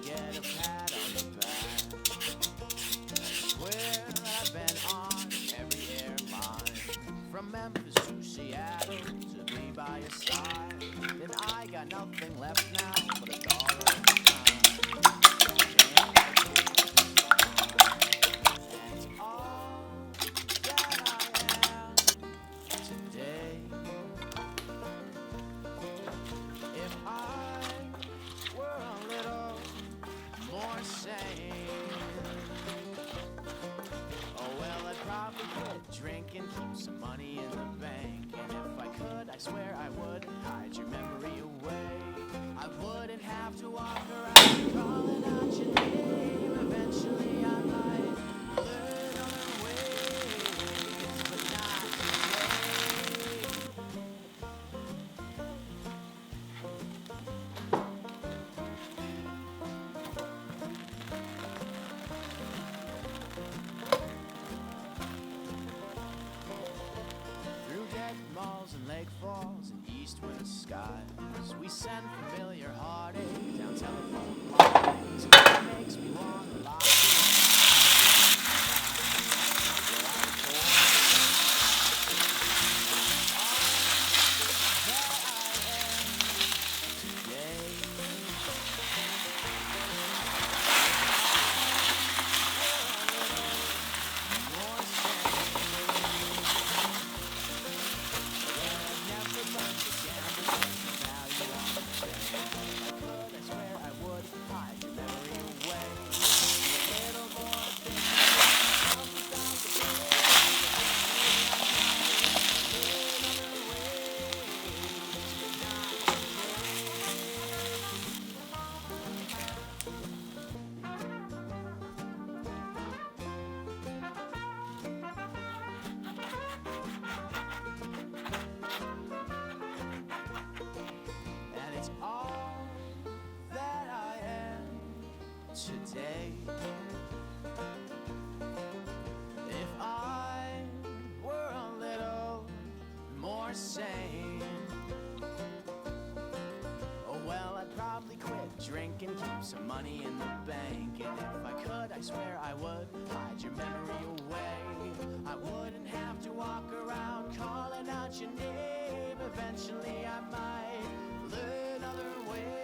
get a pat on the back. I swear I've been on every airline, from Memphis to Seattle, to be by your side. Then I got nothing left now but $1 and a dime. That's all that I am today. If I were a little more sane, oh well, I'd probably quit drinking, keep some money in the bank. And if I could, I swear I would hide your memory away. I wouldn't have to walk around calling out your name. Eventually I might learn other ways, but not today. Through dead malls and lake falls and east wind skies, we send familiar heartache down telephone lines. It makes me want to lie. And it's all that I am today. If I were a little more sane, oh well, I'd probably quit drinking, keep some money in the bank. And if I could, I swear I would hide your memory away. I wouldn't have to walk around calling out your name. Eventually I might learn other ways.